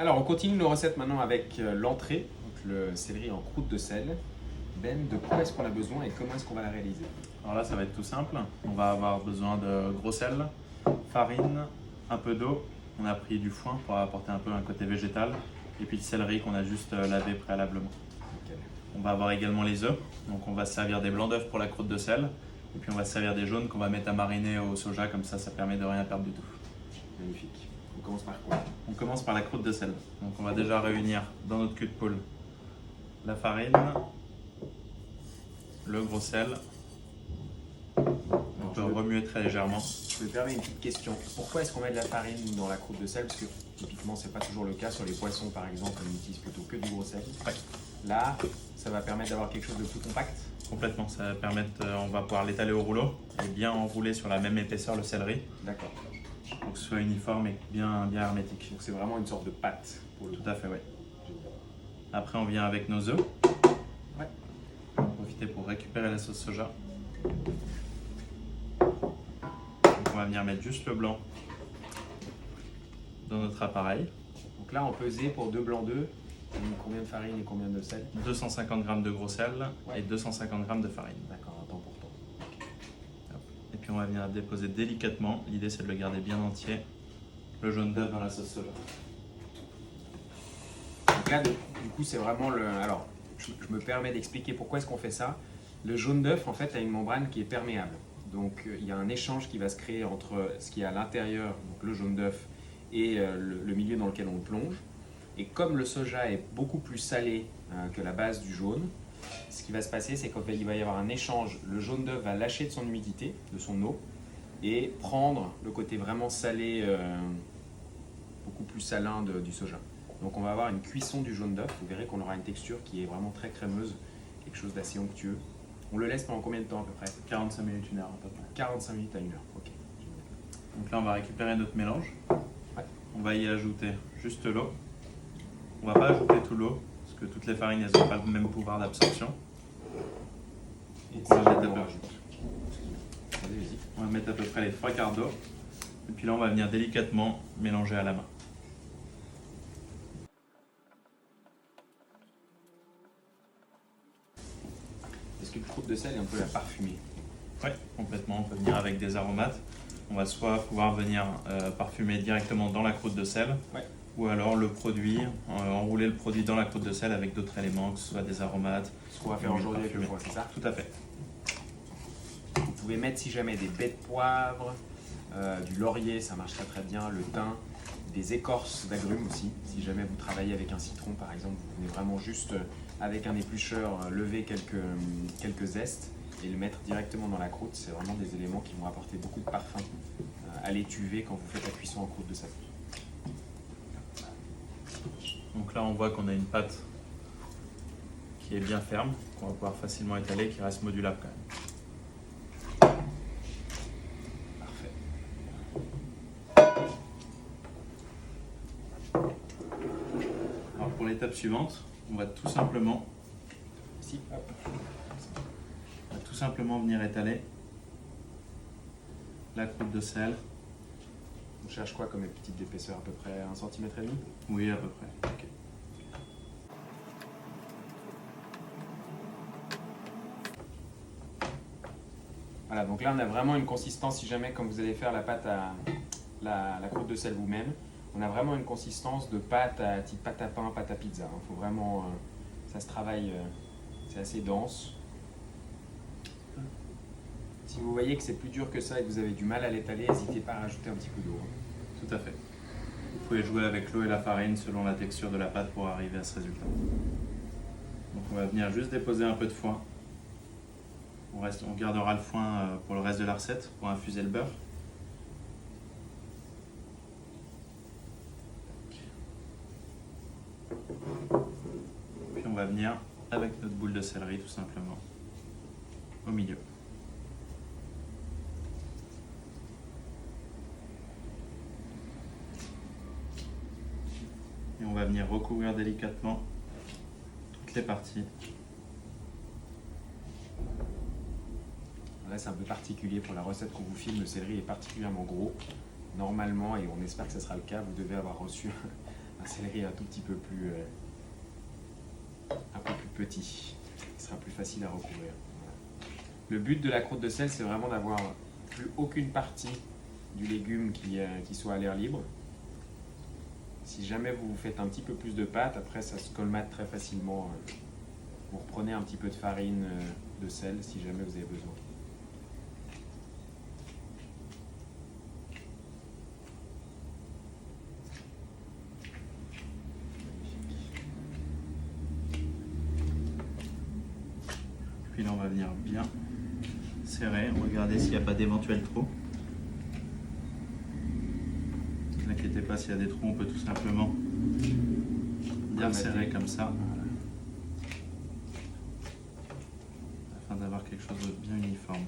Alors, on continue nos recettes maintenant avec l'entrée, donc le céleri en croûte de sel. Ben, de quoi est-ce qu'on a besoin et comment est-ce qu'on va la réaliser? Alors là, ça va être tout simple. On va avoir besoin de gros sel, farine, un peu d'eau. On a pris du foin pour apporter un peu un côté végétal. Et puis le céleri qu'on a juste lavé préalablement. Nickel. On va avoir également les œufs. Donc on va se servir des blancs d'œufs pour la croûte de sel. Et puis on va se servir des jaunes qu'on va mettre à mariner au soja. Comme ça permet de rien perdre du tout. Magnifique. On commence par quoi? On commence par la croûte de sel. Donc on va déjà réunir dans notre cul de poule la farine, le gros sel. On peut remuer très légèrement. Je me permets une petite question. Pourquoi est-ce qu'on met de la farine dans la croûte de sel? Parce que typiquement, c'est pas toujours le cas. Sur les poissons, par exemple, on utilise plutôt que du gros sel. Ouais. Là, ça va permettre d'avoir quelque chose de plus compact. Complètement, ça va permettre, on va pouvoir l'étaler au rouleau et bien enrouler sur la même épaisseur le céleri D'accord. pour que ce soit uniforme et bien hermétique. Donc c'est vraiment une sorte de pâte pour le coup. Tout à fait, oui. Après, on vient avec nos œufs. Ouais. On va profiter pour récupérer la sauce soja. Donc, on va venir mettre juste le blanc dans notre appareil. Donc là, on pesait pour 2 blancs d'œufs. Combien de farine et combien de sel? 250 g de gros sel Ouais. et 250 g de farine. D'accord, un temps pour temps. Et puis on va venir déposer délicatement. L'idée c'est de le garder bien entier. Le jaune d'œuf dans la sauce soja. Donc là, du coup, c'est vraiment le... Alors, je me permets d'expliquer pourquoi est-ce qu'on fait ça. Le jaune d'œuf, en fait, a une membrane qui est perméable. Donc, il y a un échange qui va se créer entre ce qui est à l'intérieur, donc le jaune d'œuf, et le milieu dans lequel on le plonge. Et comme le soja est beaucoup plus salé que la base du jaune, ce qui va se passer, c'est qu'il va y avoir un échange. Le jaune d'œuf va lâcher de son humidité, de son eau, et prendre le côté vraiment salé, beaucoup plus salin du soja. Donc on va avoir une cuisson du jaune d'œuf. Vous verrez qu'on aura une texture qui est vraiment très crémeuse, quelque chose d'assez onctueux. On le laisse pendant combien de temps à peu près? 45 minutes, 1 heure à peu près. 45 minutes à 1 heure, ok. Donc là on va récupérer notre mélange. Ouais. On va y ajouter juste l'eau. On va pas ajouter tout l'eau parce que toutes les farines elles n'ont pas le même pouvoir d'absorption. Et On va mettre on à peu- rajoute. Vas-y. On va mettre à peu près les 3 quarts d'eau. Et puis là on va venir délicatement mélanger à la main. Est-ce que le croûte de sel est un peu la parfumée? Oui, complètement. On peut venir avec des aromates. On va soit pouvoir venir parfumer directement dans la croûte de sel, Ouais. ou alors le produit, enrouler le produit dans la croûte de sel avec d'autres éléments, que ce soit des aromates. Ce qu'on va faire aujourd'hui avec le foie, c'est ça? Tout à fait. Vous pouvez mettre si jamais des baies de poivre, du laurier, ça marche très très bien, le thym, des écorces d'agrumes aussi. Si jamais vous travaillez avec un citron par exemple, vous pouvez vraiment juste avec un éplucheur lever quelques zestes et le mettre directement dans la croûte. C'est vraiment des éléments qui vont apporter beaucoup de parfum à l'étuvée quand vous faites la cuisson en croûte de sel. Donc là on voit qu'on a une pâte qui est bien ferme, qu'on va pouvoir facilement étaler, qui reste modulable quand même. Parfait. Alors pour l'étape suivante, on va tout simplement Ici, hop. venir étaler la croûte de sel. On cherche quoi comme petite d'épaisseur? À peu près 1,5 cm? Oui, à peu près. Ok. Voilà, donc là on a vraiment une consistance, si jamais quand vous allez faire la pâte à la croûte de sel vous-même, on a vraiment une consistance de pâte à type pâte à pain, pâte à pizza. Il faut vraiment, ça se travaille, c'est assez dense. Si vous voyez que c'est plus dur que ça et que vous avez du mal à l'étaler, n'hésitez pas à rajouter un petit peu d'eau. Tout à fait. Vous pouvez jouer avec l'eau et la farine selon la texture de la pâte pour arriver à ce résultat. Donc on va venir juste déposer un peu de foin. On gardera le foin pour le reste de la recette pour infuser le beurre. Puis on va venir avec notre boule de céleri tout simplement au milieu. Et on va venir recouvrir délicatement toutes les parties. Là, c'est un peu particulier pour la recette qu'on vous filme. Le céleri est particulièrement gros. Normalement, et on espère que ce sera le cas, vous devez avoir reçu un céleri un tout petit peu plus, un peu plus petit, qui sera plus facile à recouvrir. Voilà. Le but de la croûte de sel, c'est vraiment d'avoir plus aucune partie du légume qui soit à l'air libre. Si jamais vous faites un petit peu plus de pâte, après ça se colmate très facilement. Vous reprenez un petit peu de farine, de sel, si jamais vous avez besoin. Puis là, on va venir bien serrer, regarder s'il n'y a pas d'éventuels trous. Ne vous inquiétez pas, s'il y a des trous, on peut tout simplement bien serrer comme ça, afin d'avoir quelque chose de bien uniforme.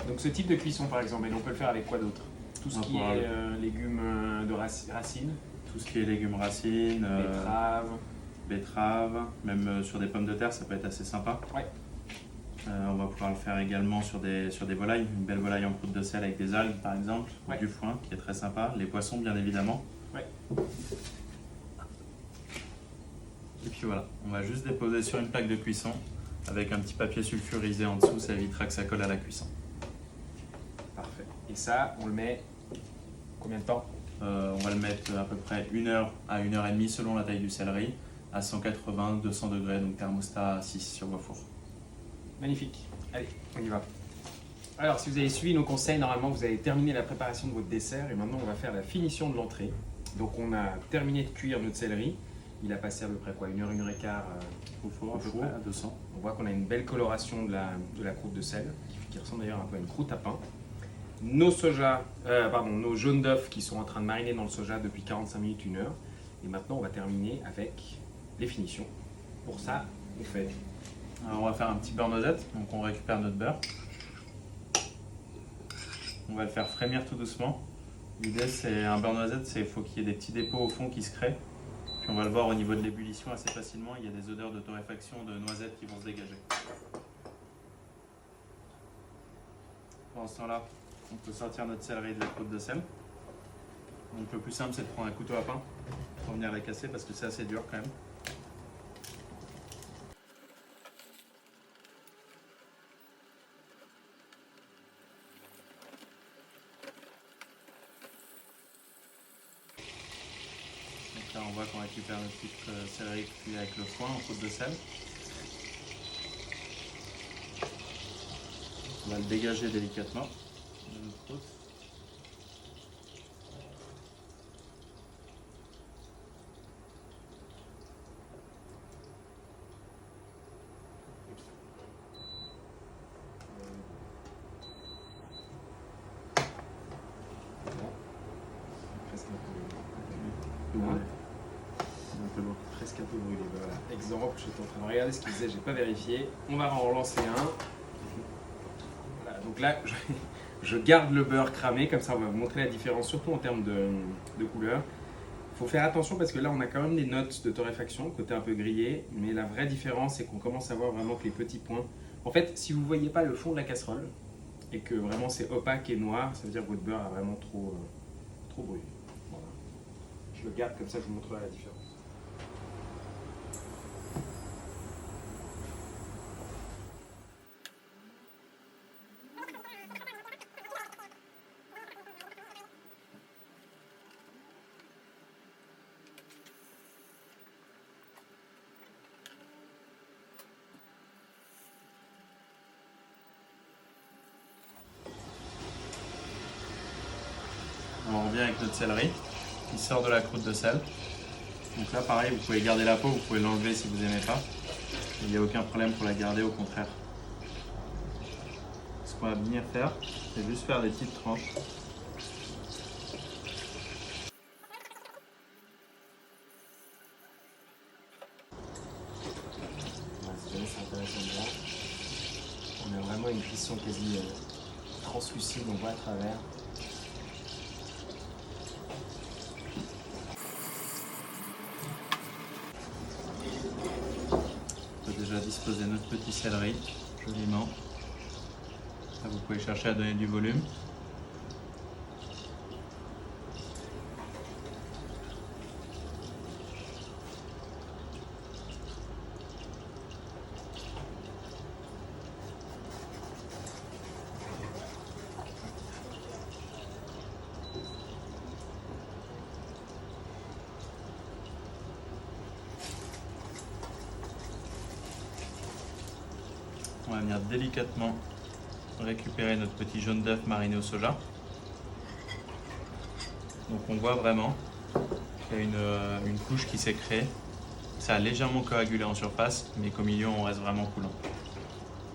Donc ce type de cuisson par exemple, et on peut le faire avec quoi d'autre? Tout ce qui est légumes de racines, tout ce qui est légumes racines, betteraves, même sur des pommes de terre, ça peut être assez sympa. Ouais. On va pouvoir le faire également sur des volailles, une belle volaille en croûte de sel avec des algues par exemple, ouais. Du foin qui est très sympa, les poissons bien évidemment. Ouais. Et puis voilà, on va juste déposer sur une plaque de cuisson avec un petit papier sulfurisé en dessous, ça évitera que ça colle à la cuisson. Parfait. Et ça, on le met combien de temps? On va le mettre à peu près 1 heure à 1 heure et demie selon la taille du céleri, à 180-200 degrés, donc thermostat 6 sur vos fours. Magnifique. Allez, on y va. Alors, si vous avez suivi nos conseils, normalement, vous avez terminé la préparation de votre dessert et maintenant, on va faire la finition de l'entrée. Donc, on a terminé de cuire notre céleri. Il a passé à peu près quoi, 1 heure, 1 heure et quart au four, à peu près à 200. On voit qu'on a une belle coloration de la croûte de sel, qui ressemble d'ailleurs un peu à une croûte à pain. Nos jaunes d'œufs qui sont en train de mariner dans le soja depuis 45 minutes, 1 heure. Et maintenant, on va terminer avec les finitions. Pour ça, on fait... Alors, on va faire un petit beurre noisette, donc on récupère notre beurre. On va le faire frémir tout doucement. L'idée, c'est un beurre noisette, il faut qu'il y ait des petits dépôts au fond qui se créent. Puis on va le voir au niveau de l'ébullition assez facilement, il y a des odeurs de torréfaction de noisettes qui vont se dégager. Pendant ce temps-là, on peut sortir notre céleri de la croûte de sel. Donc le plus simple, c'est de prendre un couteau à pain pour venir la casser parce que c'est assez dur quand même. Donc là, on voit qu'on récupère notre petit céleri cuit avec le foin en croûte de sel. On va le dégager délicatement de notre croûte. Presque un peu brûlé. Voilà. Exemple, j'étais en train de regarder ce qu'il faisait, j'ai pas vérifié. On va en relancer un. Voilà, donc là, je garde le beurre cramé, comme ça on va vous montrer la différence, surtout en termes de couleur. Il faut faire attention parce que là on a quand même des notes de torréfaction, côté un peu grillé, mais la vraie différence c'est qu'on commence à voir vraiment que les petits points. En fait, si vous ne voyez pas le fond de la casserole et que vraiment c'est opaque et noir, ça veut dire que votre beurre a vraiment trop brûlé. Voilà. Je le garde comme ça, je vous montrerai la différence. On revient avec notre céleri qui sort de la croûte de sel. Donc là pareil, vous pouvez garder la peau, vous pouvez l'enlever si vous n'aimez pas. Il n'y a aucun problème pour la garder, au contraire. Ce qu'on va venir faire, c'est juste faire des petites tranches. C'est intéressant de voir. On a vraiment une cuisson quasi translucide, on voit à travers. On peut déjà disposer notre petit céleri. joliment. Là, vous pouvez chercher à donner du volume. On va venir délicatement récupérer notre petit jaune d'œuf mariné au soja. Donc on voit vraiment qu'il y a une couche qui s'est créée. Ça a légèrement coagulé en surface, mais qu'au milieu on reste vraiment coulant.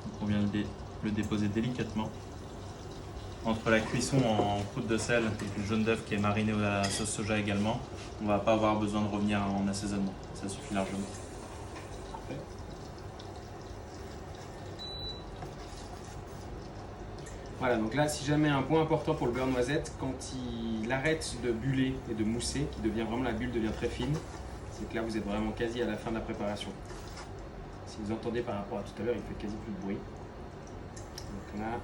Donc on vient le déposer délicatement. Entre la cuisson en croûte de sel et le jaune d'œuf qui est mariné à la sauce soja également, on ne va pas avoir besoin de revenir en assaisonnement. Ça suffit largement. Voilà, donc là, si jamais un point important pour le beurre noisette, quand il arrête de buller et de mousser, la bulle devient très fine, c'est que là, vous êtes vraiment quasi à la fin de la préparation. Si vous entendez par rapport à tout à l'heure, il fait quasi plus de bruit. Donc là,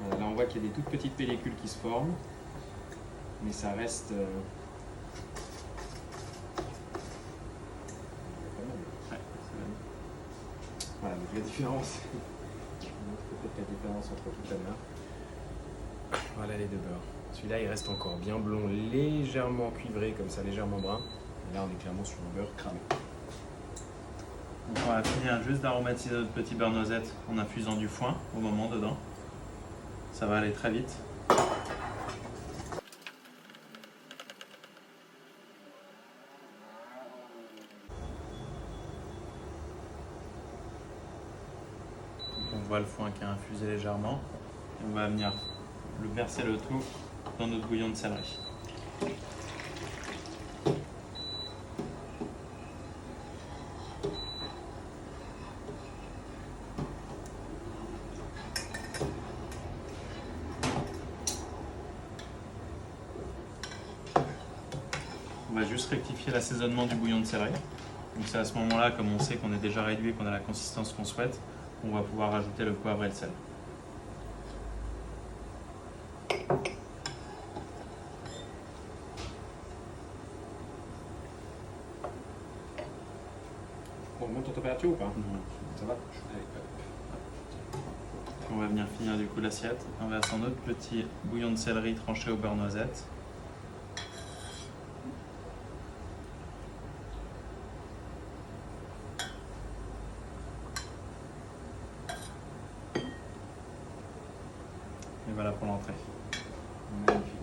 voilà, là on voit qu'il y a des toutes petites pellicules qui se forment, mais ça reste... Voilà, donc la différence... Peut-être la différence entre tout à l'heure. Voilà les deux beurres. Celui-là il reste encore bien blond, légèrement cuivré comme ça, légèrement brun. Et là on est clairement sur un beurre cramé. Donc on va finir juste d'aromatiser notre petit beurre noisette en infusant du foin au moment dedans. Ça va aller très vite. On voit le foin qui a infusé légèrement. Et on va venir verser le tout dans notre bouillon de céleri. On va juste rectifier l'assaisonnement du bouillon de céleri. Donc c'est à ce moment-là, comme on sait qu'on est déjà réduit et qu'on a la consistance qu'on souhaite, on va pouvoir rajouter le poivre et le sel. On monte en température ou pas? Ça va? On va venir finir du coup l'assiette en versant notre petit bouillon de céleri tranché au beurre noisette. Et voilà pour l'entrée. Magnifique.